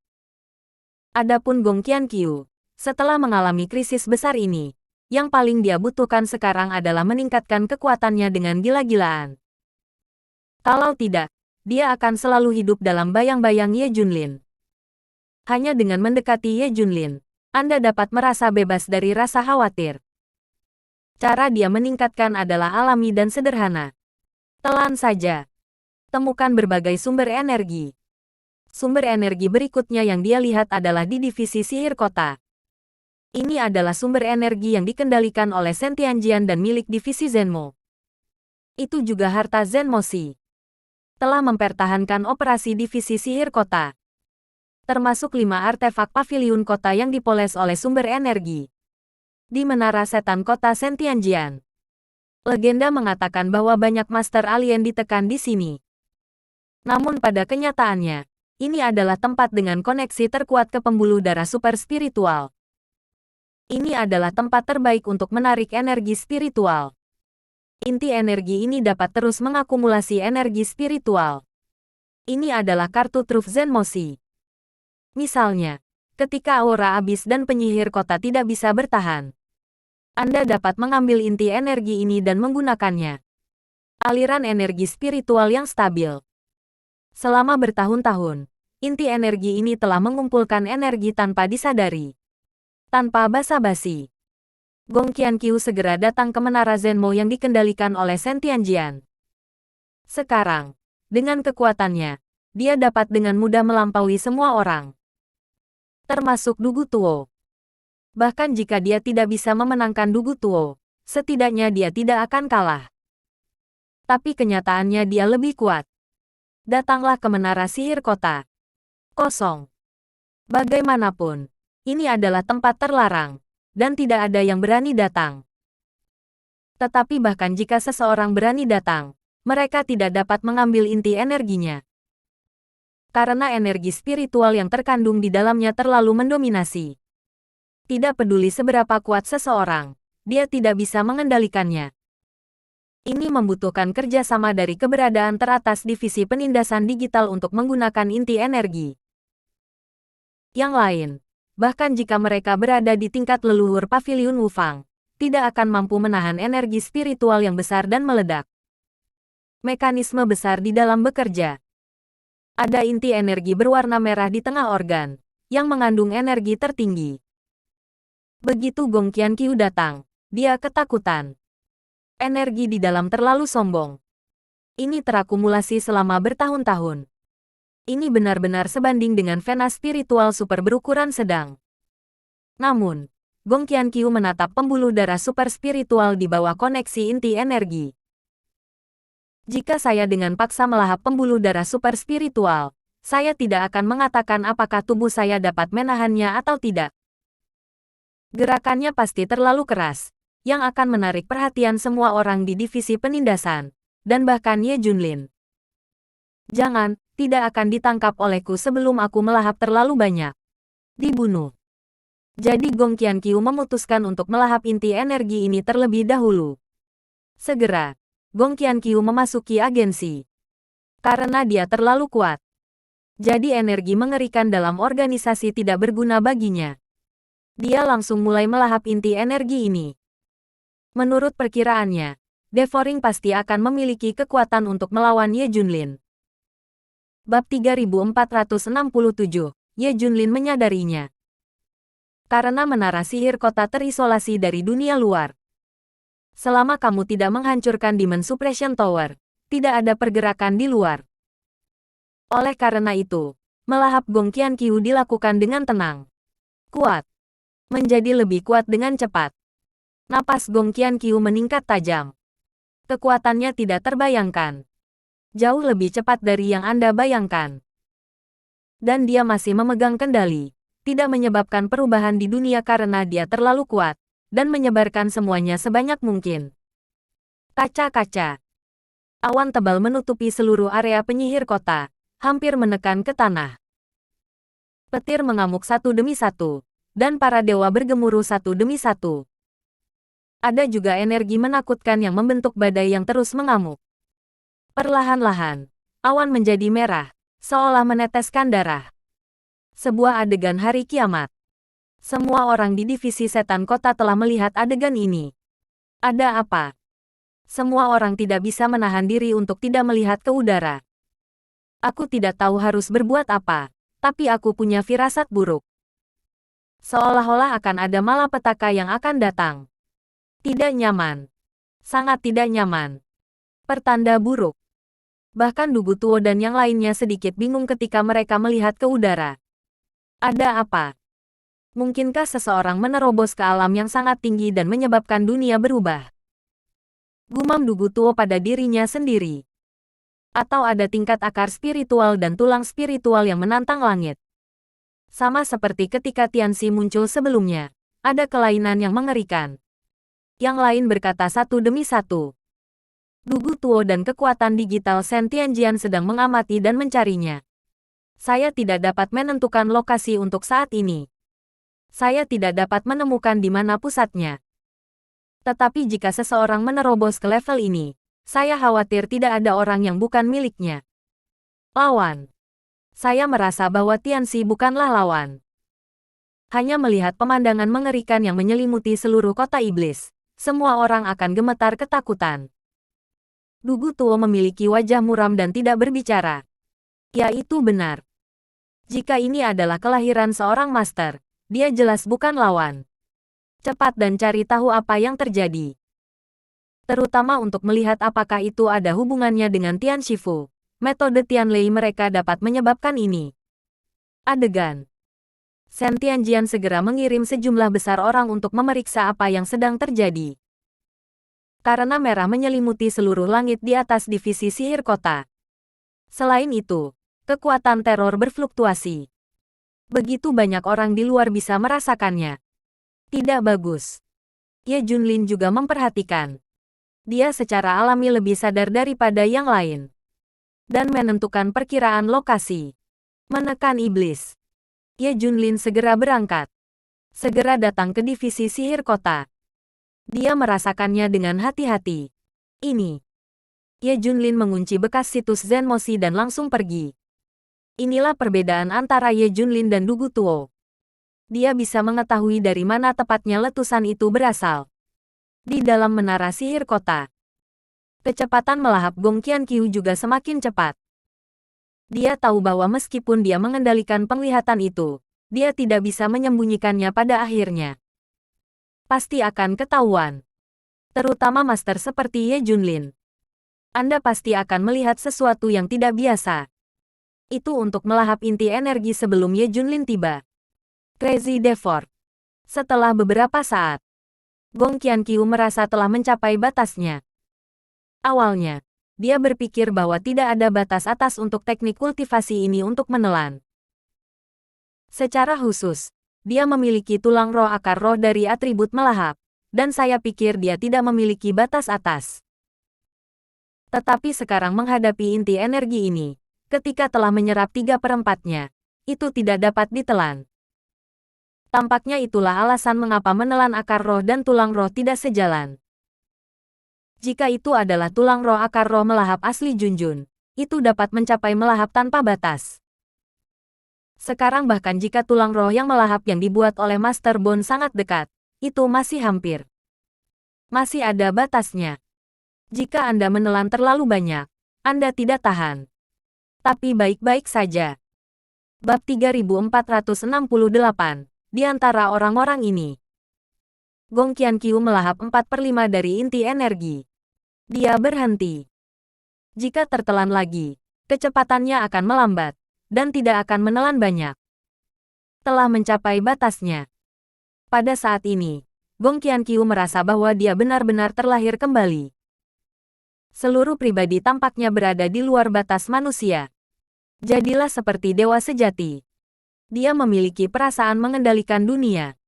Adapun Gong Qianqiu, setelah mengalami krisis besar ini, yang paling dia butuhkan sekarang adalah meningkatkan kekuatannya dengan gila-gilaan. Kalau tidak, dia akan selalu hidup dalam bayang-bayang Ye Junlin. Hanya dengan mendekati Ye Junlin, Anda dapat merasa bebas dari rasa khawatir. Cara dia meningkatkan adalah alami dan sederhana. Telan saja. Temukan berbagai sumber energi. Sumber energi berikutnya yang dia lihat adalah di divisi sihir kota. Ini adalah sumber energi yang dikendalikan oleh Shen Tianjian dan milik divisi Zenmo. Itu juga harta Zenmo Shi. Telah mempertahankan operasi divisi sihir kota. Termasuk 5 artefak paviliun kota yang dipoles oleh sumber energi. Di menara setan kota Shen Tianjian. Legenda mengatakan bahwa banyak master alien ditekan di sini. Namun pada kenyataannya, ini adalah tempat dengan koneksi terkuat ke pembuluh darah super spiritual. Ini adalah tempat terbaik untuk menarik energi spiritual. Inti energi ini dapat terus mengakumulasi energi spiritual. Ini adalah kartu truf Zenmo Shi. Misalnya, ketika aura abis dan penyihir kota tidak bisa bertahan, Anda dapat mengambil inti energi ini dan menggunakannya. Aliran energi spiritual yang stabil. Selama bertahun-tahun, inti energi ini telah mengumpulkan energi tanpa disadari. Tanpa basa-basi, Gong Qianqiu segera datang ke menara Zenmo yang dikendalikan oleh Shen Tianjian. Sekarang, dengan kekuatannya, dia dapat dengan mudah melampaui semua orang. Termasuk Dugu Tuo. Bahkan jika dia tidak bisa memenangkan Dugu Tuo, setidaknya dia tidak akan kalah. Tapi kenyataannya dia lebih kuat. Datanglah ke menara sihir kota. Kosong. Bagaimanapun, ini adalah tempat terlarang, dan tidak ada yang berani datang. Tetapi bahkan jika seseorang berani datang, mereka tidak dapat mengambil inti energinya. Karena energi spiritual yang terkandung di dalamnya terlalu mendominasi. Tidak peduli seberapa kuat seseorang, dia tidak bisa mengendalikannya. Ini membutuhkan kerjasama dari keberadaan teratas divisi penindasan digital untuk menggunakan inti energi. Yang lain, bahkan jika mereka berada di tingkat leluhur Paviliun Wufang, tidak akan mampu menahan energi spiritual yang besar dan meledak. Mekanisme besar di dalam bekerja. Ada inti energi berwarna merah di tengah organ, yang mengandung energi tertinggi. Begitu Gong Qianqiu datang, dia ketakutan. Energi di dalam terlalu sombong. Ini terakumulasi selama bertahun-tahun. Ini benar-benar sebanding dengan vena spiritual super berukuran sedang. Namun, Gong Qianqiu menatap pembuluh darah super spiritual di bawah koneksi inti energi. Jika saya dengan paksa melahap pembuluh darah super spiritual, saya tidak akan mengatakan apakah tubuh saya dapat menahannya atau tidak. Gerakannya pasti terlalu keras, yang akan menarik perhatian semua orang di divisi penindasan, dan bahkan Ye Junlin. Jangan, tidak akan ditangkap olehku sebelum aku melahap terlalu banyak. Dibunuh. Jadi Gong Qianqiu memutuskan untuk melahap inti energi ini terlebih dahulu. Segera, Gong Qianqiu memasuki agensi. Karena dia terlalu kuat. Jadi energi mengerikan dalam organisasi tidak berguna baginya. Dia langsung mulai melahap inti energi ini. Menurut perkiraannya, Devouring pasti akan memiliki kekuatan untuk melawan Ye Junlin. Bab 3467, Ye Junlin menyadarinya. Karena menara sihir kota terisolasi dari dunia luar. Selama kamu tidak menghancurkan Demon Suppression Tower, tidak ada pergerakan di luar. Oleh karena itu, melahap Gong Qianqiu dilakukan dengan tenang. Kuat. Menjadi lebih kuat dengan cepat. Napas Gong Qianqiu meningkat tajam. Kekuatannya tidak terbayangkan. Jauh lebih cepat dari yang Anda bayangkan. Dan dia masih memegang kendali. Tidak menyebabkan perubahan di dunia karena dia terlalu kuat, dan menyebarkan semuanya sebanyak mungkin. Kaca-kaca. Awan tebal menutupi seluruh area penyihir kota, hampir menekan ke tanah. Petir mengamuk satu demi satu, dan para dewa bergemuruh satu demi satu. Ada juga energi menakutkan yang membentuk badai yang terus mengamuk. Perlahan-lahan, awan menjadi merah, seolah meneteskan darah. Sebuah adegan hari kiamat. Semua orang di divisi setan kota telah melihat adegan ini. Ada apa? Semua orang tidak bisa menahan diri untuk tidak melihat ke udara. Aku tidak tahu harus berbuat apa, tapi aku punya firasat buruk. Seolah-olah akan ada malapetaka yang akan datang. Tidak nyaman. Sangat tidak nyaman. Pertanda buruk. Bahkan Dugu Tuo dan yang lainnya sedikit bingung ketika mereka melihat ke udara. Ada apa? Mungkinkah seseorang menerobos ke alam yang sangat tinggi dan menyebabkan dunia berubah? Gumam Dugu Tuo pada dirinya sendiri. Atau ada tingkat akar spiritual dan tulang spiritual yang menantang langit. Sama seperti ketika Tianxi muncul sebelumnya, ada kelainan yang mengerikan. Yang lain berkata satu demi satu. Dugu Tuo dan kekuatan digital Shen Tianjian sedang mengamati dan mencarinya. Saya tidak dapat menentukan lokasi untuk saat ini. Saya tidak dapat menemukan di mana pusatnya. Tetapi jika seseorang menerobos ke level ini, saya khawatir tidak ada orang yang bukan miliknya. Lawan. Saya merasa bahwa Tianxi bukanlah lawan. Hanya melihat pemandangan mengerikan yang menyelimuti seluruh kota iblis, semua orang akan gemetar ketakutan. Dugu Tuo memiliki wajah muram dan tidak berbicara. Ya, itu benar. Jika ini adalah kelahiran seorang master, dia jelas bukan lawan. Cepat dan cari tahu apa yang terjadi. Terutama untuk melihat apakah itu ada hubungannya dengan Tian Shifu. Metode Tianlei mereka dapat menyebabkan ini. Adegan. Shen Tianjian segera mengirim sejumlah besar orang untuk memeriksa apa yang sedang terjadi. Karena merah menyelimuti seluruh langit di atas divisi sihir kota. Selain itu, kekuatan teror berfluktuasi. Begitu banyak orang di luar bisa merasakannya. Tidak bagus. Ye Junlin juga memperhatikan. Dia secara alami lebih sadar daripada yang lain. Dan menentukan perkiraan lokasi. Menekan iblis. Ye Junlin segera berangkat. Segera datang ke divisi sihir kota. Dia merasakannya dengan hati-hati. Ini. Ye Junlin mengunci bekas situs Zenmoshi dan langsung pergi. Inilah perbedaan antara Ye Junlin dan Dugu Tuo. Dia bisa mengetahui dari mana tepatnya letusan itu berasal. Di dalam menara sihir kota. Kecepatan melahap Gong Qianqiu juga semakin cepat. Dia tahu bahwa meskipun dia mengendalikan penglihatan itu, dia tidak bisa menyembunyikannya pada akhirnya. Pasti akan ketahuan. Terutama master seperti Ye Junlin. Anda pasti akan melihat sesuatu yang tidak biasa. Itu untuk melahap inti energi sebelum Ye Junlin tiba. Crazy Devoured. Setelah beberapa saat, Gong Qianqiu merasa telah mencapai batasnya. Awalnya, dia berpikir bahwa tidak ada batas atas untuk teknik kultivasi ini untuk menelan. Secara khusus, dia memiliki tulang roh akar roh dari atribut melahap, dan saya pikir dia tidak memiliki batas atas. Tetapi sekarang menghadapi inti energi ini, ketika telah menyerap 3/4-nya, itu tidak dapat ditelan. Tampaknya itulah alasan mengapa menelan akar roh dan tulang roh tidak sejalan. Jika itu adalah tulang roh akar roh melahap asli Junjun, itu dapat mencapai melahap tanpa batas. Sekarang bahkan jika tulang roh yang melahap yang dibuat oleh Master Bone sangat dekat, itu masih hampir. Masih ada batasnya. Jika Anda menelan terlalu banyak, Anda tidak tahan. Tapi baik-baik saja. Bab 3468. Di antara orang-orang ini, Gong Qianqiu melahap 4/5 dari inti energi. Dia berhenti. Jika tertelan lagi, kecepatannya akan melambat, dan tidak akan menelan banyak. Telah mencapai batasnya. Pada saat ini, Gong Qianqiu merasa bahwa dia benar-benar terlahir kembali. Seluruh pribadi tampaknya berada di luar batas manusia. Jadilah seperti dewa sejati. Dia memiliki perasaan mengendalikan dunia.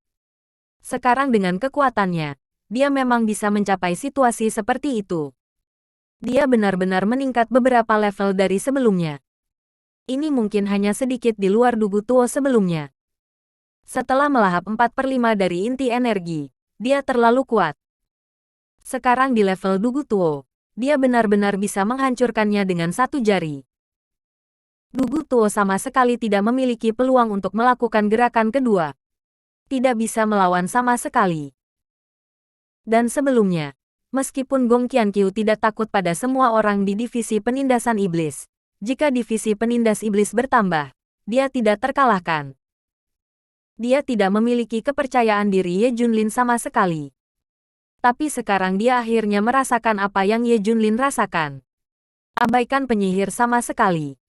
Sekarang dengan kekuatannya, dia memang bisa mencapai situasi seperti itu. Dia benar-benar meningkat beberapa level dari sebelumnya. Ini mungkin hanya sedikit di luar Dugu Tuo sebelumnya. Setelah melahap 4/5 dari inti energi, dia terlalu kuat. Sekarang di level Dugu Tuo, dia benar-benar bisa menghancurkannya dengan satu jari. Dugu Tuo sama sekali tidak memiliki peluang untuk melakukan gerakan kedua. Tidak bisa melawan sama sekali. Dan sebelumnya, meskipun Gong Qianqiu tidak takut pada semua orang di divisi penindasan iblis, jika divisi penindas iblis bertambah, dia tidak terkalahkan. Dia tidak memiliki kepercayaan diri Ye Junlin sama sekali. Tapi sekarang dia akhirnya merasakan apa yang Ye Junlin rasakan. Abaikan penyihir sama sekali.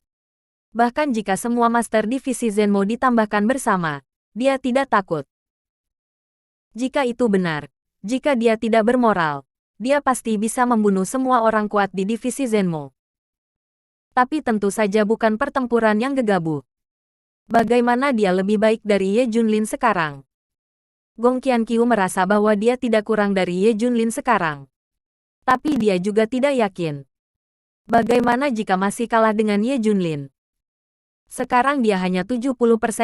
Bahkan jika semua master divisi Zenmo ditambahkan bersama, dia tidak takut. Jika itu benar, jika dia tidak bermoral, dia pasti bisa membunuh semua orang kuat di divisi Zenmo. Tapi tentu saja bukan pertempuran yang gegabah. Bagaimana dia lebih baik dari Ye Junlin sekarang? Gong Qianqiu merasa bahwa dia tidak kurang dari Ye Junlin sekarang. Tapi dia juga tidak yakin. Bagaimana jika masih kalah dengan Ye Junlin? Sekarang dia hanya 70%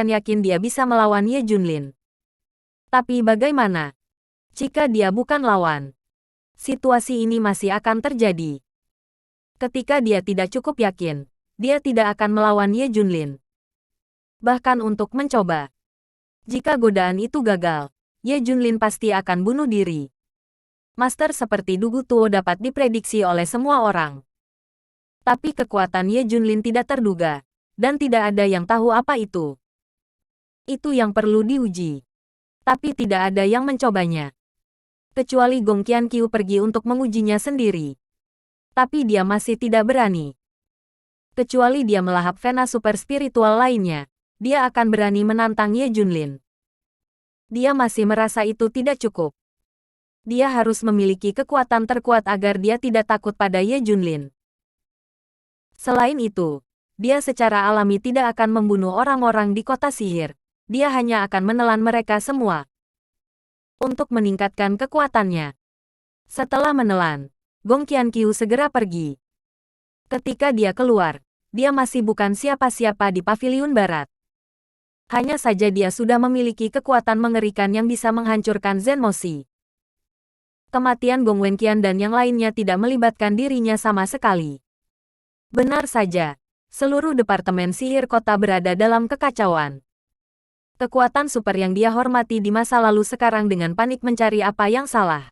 yakin dia bisa melawan Ye Junlin. Tapi bagaimana jika dia bukan lawan? Situasi ini masih akan terjadi. Ketika dia tidak cukup yakin, dia tidak akan melawan Ye Junlin. Bahkan untuk mencoba. Jika godaan itu gagal, Ye Junlin pasti akan bunuh diri. Master seperti Dugu Tuo dapat diprediksi oleh semua orang. Tapi kekuatan Ye Junlin tidak terduga. Dan tidak ada yang tahu apa itu. Itu yang perlu diuji. Tapi tidak ada yang mencobanya. Kecuali Gong Qianqiu pergi untuk mengujinya sendiri. Tapi dia masih tidak berani. Kecuali dia melahap vena super spiritual lainnya, dia akan berani menantang Ye Junlin. Dia masih merasa itu tidak cukup. Dia harus memiliki kekuatan terkuat agar dia tidak takut pada Ye Junlin. Selain itu, dia secara alami tidak akan membunuh orang-orang di kota sihir. Dia hanya akan menelan mereka semua. Untuk meningkatkan kekuatannya. Setelah menelan, Gong Qianqiu segera pergi. Ketika dia keluar, dia masih bukan siapa-siapa di paviliun barat. Hanya saja dia sudah memiliki kekuatan mengerikan yang bisa menghancurkan Zenmoshi. Kematian Gong Wenqian dan yang lainnya tidak melibatkan dirinya sama sekali. Benar saja, seluruh departemen sihir kota berada dalam kekacauan. Kekuatan super yang dia hormati di masa lalu sekarang dengan panik mencari apa yang salah.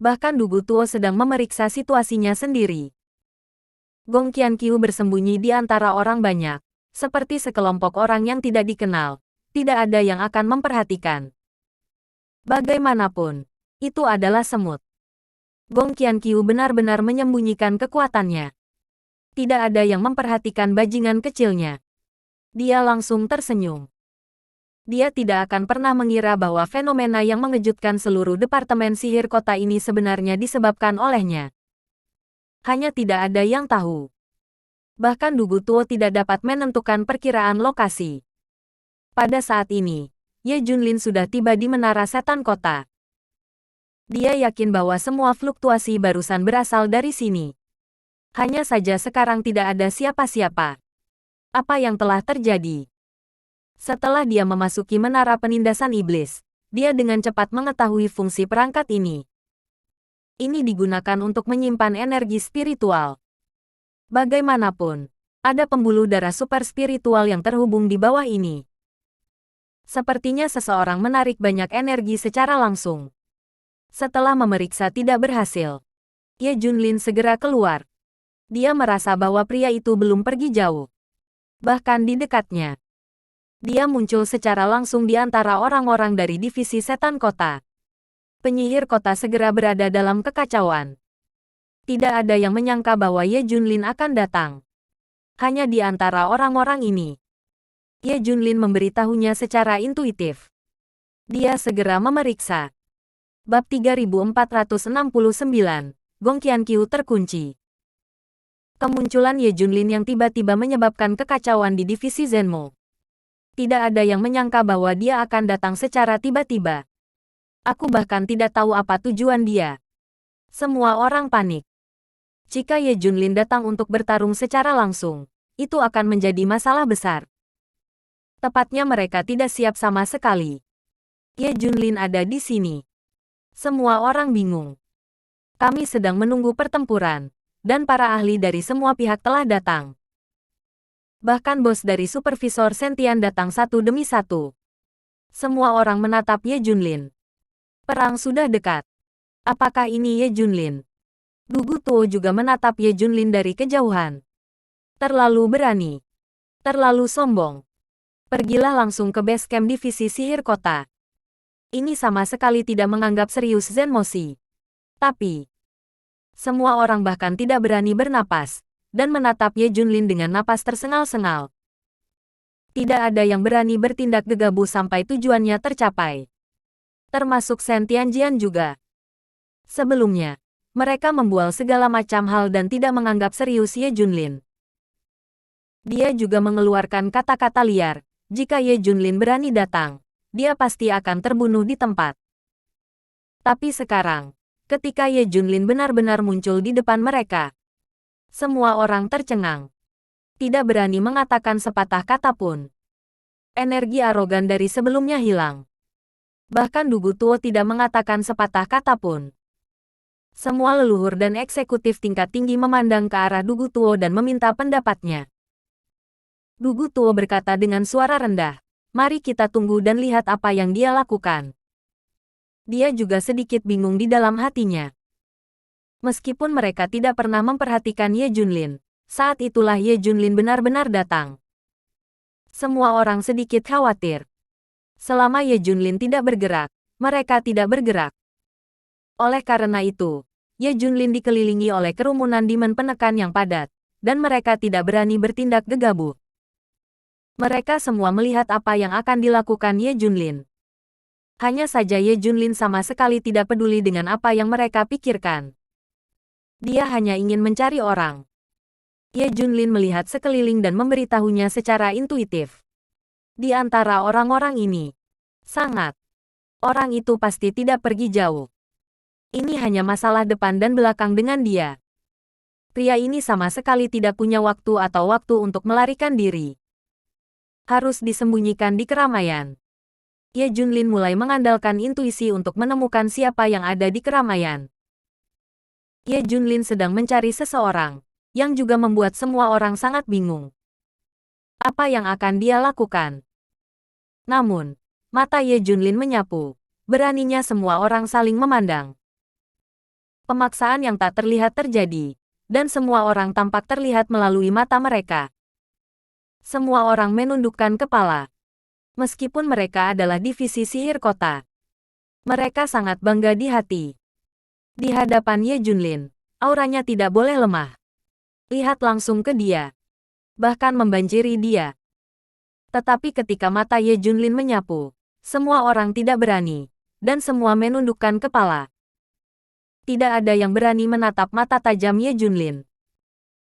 Bahkan Du Gutuo sedang memeriksa situasinya sendiri. Gong Qianqiu bersembunyi di antara orang banyak, seperti sekelompok orang yang tidak dikenal, tidak ada yang akan memperhatikan. Bagaimanapun, itu adalah semut. Gong Qianqiu benar-benar menyembunyikan kekuatannya. Tidak ada yang memperhatikan bajingan kecilnya. Dia langsung tersenyum. Dia tidak akan pernah mengira bahwa fenomena yang mengejutkan seluruh departemen sihir kota ini sebenarnya disebabkan olehnya. Hanya tidak ada yang tahu. Bahkan Du Gutuo tidak dapat menentukan perkiraan lokasi. Pada saat ini, Ye Junlin sudah tiba di Menara Setan Kota. Dia yakin bahwa semua fluktuasi barusan berasal dari sini. Hanya saja sekarang tidak ada siapa-siapa. Apa yang telah terjadi? Setelah dia memasuki Menara Penindasan Iblis, dia dengan cepat mengetahui fungsi perangkat ini. Ini digunakan untuk menyimpan energi spiritual. Bagaimanapun, ada pembuluh darah super spiritual yang terhubung di bawah ini. Sepertinya seseorang menarik banyak energi secara langsung. Setelah memeriksa tidak berhasil, Ye Junlin segera keluar. Dia merasa bahwa pria itu belum pergi jauh. Bahkan di dekatnya, dia muncul secara langsung di antara orang-orang dari divisi setan kota. Penyihir kota segera berada dalam kekacauan. Tidak ada yang menyangka bahwa Ye Junlin akan datang. Hanya di antara orang-orang ini, Ye Junlin memberitahunya secara intuitif. Dia segera memeriksa. Bab 3469, Gong Qianqiu terkunci. Kemunculan Ye Junlin yang tiba-tiba menyebabkan kekacauan di divisi Zenmo. Tidak ada yang menyangka bahwa dia akan datang secara tiba-tiba. Aku bahkan tidak tahu apa tujuan dia. Semua orang panik. Jika Ye Junlin datang untuk bertarung secara langsung, itu akan menjadi masalah besar. Tepatnya mereka tidak siap sama sekali. Ye Junlin ada di sini. Semua orang bingung. Kami sedang menunggu pertempuran, dan para ahli dari semua pihak telah datang. Bahkan bos dari supervisor Sentian datang satu demi satu. Semua orang menatap Ye Junlin. Perang sudah dekat. Apakah ini Ye Junlin? Du Gutuo juga menatap Ye Junlin dari kejauhan. Terlalu berani. Terlalu sombong. Pergilah langsung ke base camp divisi sihir kota. Ini sama sekali tidak menganggap serius Zenmoshi. Tapi, semua orang bahkan tidak berani bernapas, dan menatap Ye Junlin dengan napas tersengal-sengal. Tidak ada yang berani bertindak gegabah sampai tujuannya tercapai. Termasuk Shen Tianjian juga. Sebelumnya, mereka membual segala macam hal dan tidak menganggap serius Ye Junlin. Dia juga mengeluarkan kata-kata liar, jika Ye Junlin berani datang, dia pasti akan terbunuh di tempat. Tapi sekarang, ketika Ye Junlin benar-benar muncul di depan mereka, semua orang tercengang. Tidak berani mengatakan sepatah kata pun. Energi arogan dari sebelumnya hilang. Bahkan Du Gutuo tidak mengatakan sepatah kata pun. Semua leluhur dan eksekutif tingkat tinggi memandang ke arah Du Gutuo dan meminta pendapatnya. Du Gutuo berkata dengan suara rendah, "Mari kita tunggu dan lihat apa yang dia lakukan." Dia juga sedikit bingung di dalam hatinya. Meskipun mereka tidak pernah memperhatikan Ye Junlin, saat itulah Ye Junlin benar-benar datang. Semua orang sedikit khawatir. Selama Ye Junlin tidak bergerak, mereka tidak bergerak. Oleh karena itu, Ye Junlin dikelilingi oleh kerumunan demon penekan yang padat, dan mereka tidak berani bertindak gegabah. Mereka semua melihat apa yang akan dilakukan Ye Junlin. Hanya saja Ye Junlin sama sekali tidak peduli dengan apa yang mereka pikirkan. Dia hanya ingin mencari orang. Ye Junlin melihat sekeliling dan memberitahunya secara intuitif. Di antara orang-orang ini, sangat. Orang itu pasti tidak pergi jauh. Ini hanya masalah depan dan belakang dengan dia. Pria ini sama sekali tidak punya waktu atau waktu untuk melarikan diri. Harus disembunyikan di keramaian. Ye Junlin mulai mengandalkan intuisi untuk menemukan siapa yang ada di keramaian. Ye Junlin sedang mencari seseorang, yang juga membuat semua orang sangat bingung. Apa yang akan dia lakukan? Namun, mata Ye Junlin menyapu. Beraninya semua orang saling memandang. Pemaksaan yang tak terlihat terjadi, dan semua orang tampak terlihat melalui mata mereka. Semua orang menundukkan kepala. Meskipun mereka adalah divisi sihir kota. Mereka sangat bangga di hati. Di hadapan Ye Junlin, auranya tidak boleh lemah. Lihat langsung ke dia. Bahkan membanjiri dia. Tetapi ketika mata Ye Junlin menyapu, semua orang tidak berani, dan semua menundukkan kepala. Tidak ada yang berani menatap mata tajam Ye Junlin.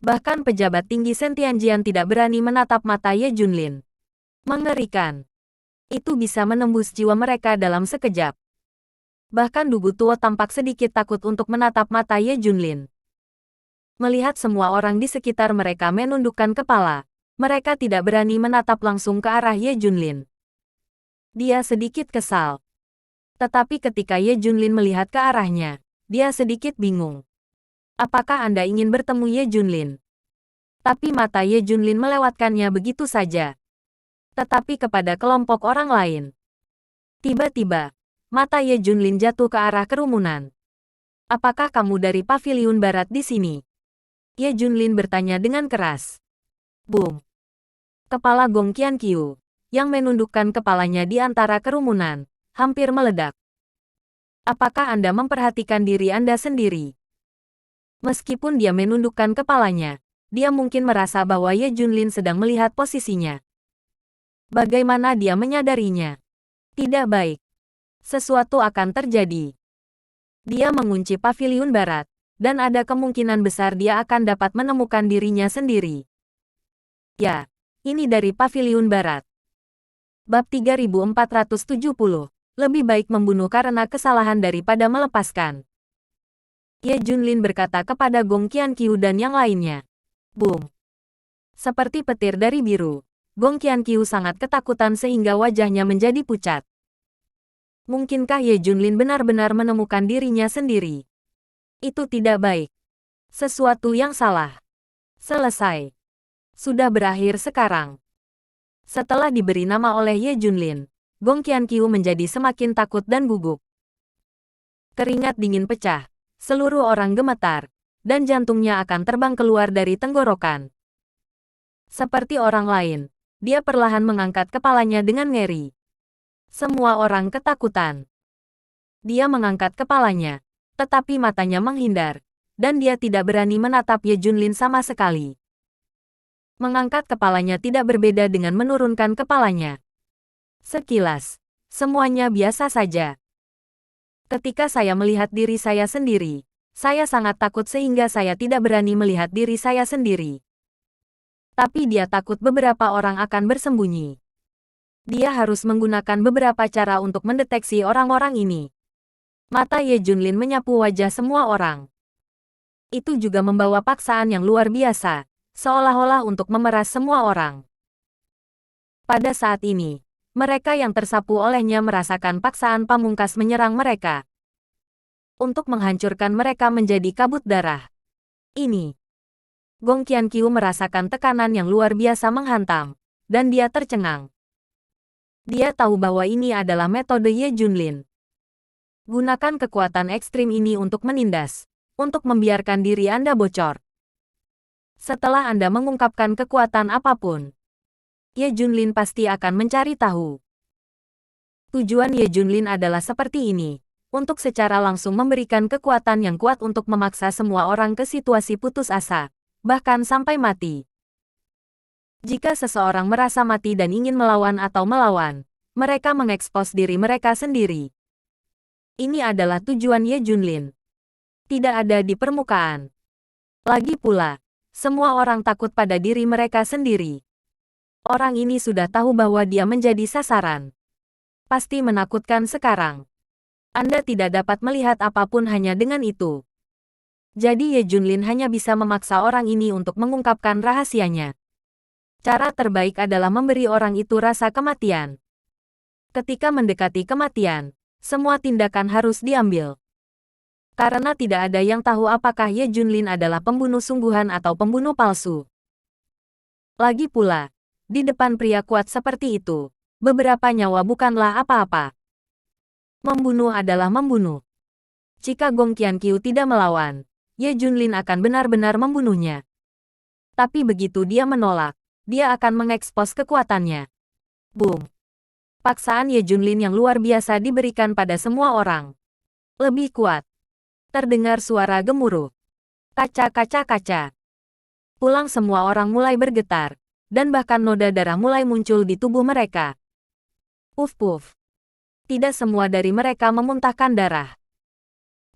Bahkan pejabat tinggi Sentianjian tidak berani menatap mata Ye Junlin. Mengerikan. Itu bisa menembus jiwa mereka dalam sekejap. Bahkan Dugu Tuo tampak sedikit takut untuk menatap mata Ye Junlin. Melihat semua orang di sekitar mereka menundukkan kepala, mereka tidak berani menatap langsung ke arah Ye Junlin. Dia sedikit kesal. Tetapi ketika Ye Junlin melihat ke arahnya, dia sedikit bingung. Apakah Anda ingin bertemu Ye Junlin? Tapi mata Ye Junlin melewatkannya begitu saja. Tetapi kepada kelompok orang lain. Tiba-tiba, mata Ye Junlin jatuh ke arah kerumunan. Apakah kamu dari Paviliun Barat di sini? Ye Junlin bertanya dengan keras. Boom. Kepala Gong Qianqiu, yang menundukkan kepalanya di antara kerumunan, hampir meledak. Apakah Anda memperhatikan diri Anda sendiri? Meskipun dia menundukkan kepalanya, dia mungkin merasa bahwa Ye Junlin sedang melihat posisinya. Bagaimana dia menyadarinya? Tidak baik. Sesuatu akan terjadi. Dia mengunci Paviliun Barat, dan ada kemungkinan besar dia akan dapat menemukan dirinya sendiri. Ya, ini dari Paviliun Barat. Bab 3470. Lebih baik membunuh karena kesalahan daripada melepaskan. Ye Junlin berkata kepada Gong Qianqiu dan yang lainnya. Boom. Seperti petir dari biru, Gong Qianqiu sangat ketakutan sehingga wajahnya menjadi pucat. Mungkinkah Ye Junlin benar-benar menemukan dirinya sendiri? Itu tidak baik. Sesuatu yang salah. Selesai. Sudah berakhir sekarang. Setelah diberi nama oleh Ye Junlin, Gong Qianqiu menjadi semakin takut dan gugup. Keringat dingin pecah, seluruh orang gemetar, dan jantungnya akan terbang keluar dari tenggorokan. Seperti orang lain, dia perlahan mengangkat kepalanya dengan ngeri. Semua orang ketakutan. Dia mengangkat kepalanya, tetapi matanya menghindar, dan dia tidak berani menatap Ye Junlin sama sekali. Mengangkat kepalanya tidak berbeda dengan menurunkan kepalanya. Sekilas, semuanya biasa saja. Ketika saya melihat diri saya sendiri, saya sangat takut sehingga saya tidak berani melihat diri saya sendiri. Tapi dia takut beberapa orang akan bersembunyi. Dia harus menggunakan beberapa cara untuk mendeteksi orang-orang ini. Mata Ye Junlin menyapu wajah semua orang. Itu juga membawa paksaan yang luar biasa, seolah-olah untuk memeras semua orang. Pada saat ini, mereka yang tersapu olehnya merasakan paksaan pamungkas menyerang mereka. Untuk menghancurkan mereka menjadi kabut darah. Ini. Gong Qianqiu merasakan tekanan yang luar biasa menghantam, dan dia tercengang. Dia tahu bahwa ini adalah metode Ye Junlin. Gunakan kekuatan ekstrim ini untuk menindas, untuk membiarkan diri Anda bocor. Setelah Anda mengungkapkan kekuatan apapun, Ye Junlin pasti akan mencari tahu. Tujuan Ye Junlin adalah seperti ini, untuk secara langsung memberikan kekuatan yang kuat untuk memaksa semua orang ke situasi putus asa, bahkan sampai mati. Jika seseorang merasa mati dan ingin melawan atau melawan, mereka mengekspos diri mereka sendiri. Ini adalah tujuan Ye Junlin. Tidak ada di permukaan. Lagi pula, semua orang takut pada diri mereka sendiri. Orang ini sudah tahu bahwa dia menjadi sasaran. Pasti menakutkan sekarang. Anda tidak dapat melihat apapun hanya dengan itu. Jadi Ye Junlin hanya bisa memaksa orang ini untuk mengungkapkan rahasianya. Cara terbaik adalah memberi orang itu rasa kematian. Ketika mendekati kematian, semua tindakan harus diambil. Karena tidak ada yang tahu apakah Ye Junlin adalah pembunuh sungguhan atau pembunuh palsu. Lagi pula, di depan pria kuat seperti itu, beberapa nyawa bukanlah apa-apa. Membunuh adalah membunuh. Jika Gong Qianqiu tidak melawan, Ye Junlin akan benar-benar membunuhnya. Tapi begitu dia menolak, dia akan mengekspos kekuatannya. Boom! Paksaan Ye Junlin yang luar biasa diberikan pada semua orang. Lebih kuat. Terdengar suara gemuruh. Kaca-kaca-kaca. Tulang semua orang mulai bergetar, dan bahkan noda darah mulai muncul di tubuh mereka. Puf-puf. Tidak semua dari mereka memuntahkan darah.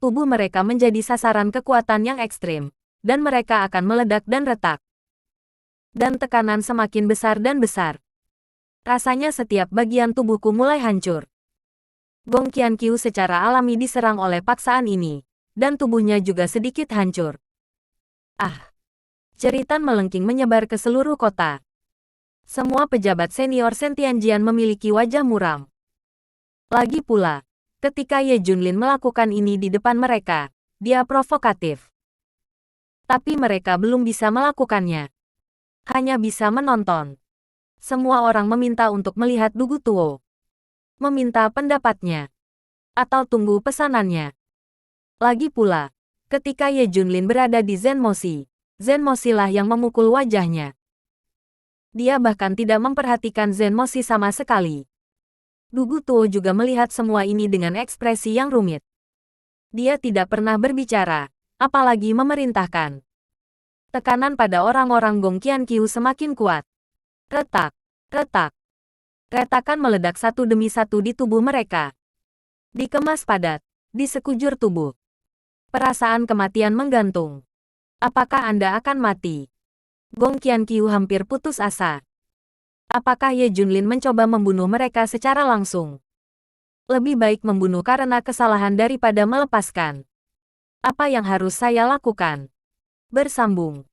Tubuh mereka menjadi sasaran kekuatan yang ekstrim, dan mereka akan meledak dan retak. Dan tekanan semakin besar dan besar. Rasanya setiap bagian tubuhku mulai hancur. Gong Qianqiu secara alami diserang oleh paksaan ini, dan tubuhnya juga sedikit hancur. Ah! Jeritan melengking menyebar ke seluruh kota. Semua pejabat senior Sentianjian memiliki wajah muram. Lagi pula, ketika Ye Junlin melakukan ini di depan mereka, dia provokatif. Tapi mereka belum bisa melakukannya. Hanya bisa menonton. Semua orang meminta untuk melihat Dugu Tuo. Meminta pendapatnya. Atau tunggu pesanannya. Lagi pula, ketika Ye Junlin berada di Zenmoshi, Zenmoshi lah yang memukul wajahnya. Dia bahkan tidak memperhatikan Zenmoshi sama sekali. Dugu Tuo juga melihat semua ini dengan ekspresi yang rumit. Dia tidak pernah berbicara, apalagi memerintahkan. Tekanan pada orang-orang Gong Qianqiu semakin kuat. Retak, retak. Retakan meledak satu demi satu di tubuh mereka. Dikemas padat, di sekujur tubuh. Perasaan kematian menggantung. Apakah Anda akan mati? Gong Qianqiu hampir putus asa. Apakah Ye Junlin mencoba membunuh mereka secara langsung? Lebih baik membunuh karena kesalahan daripada melepaskan. Apa yang harus saya lakukan? Bersambung.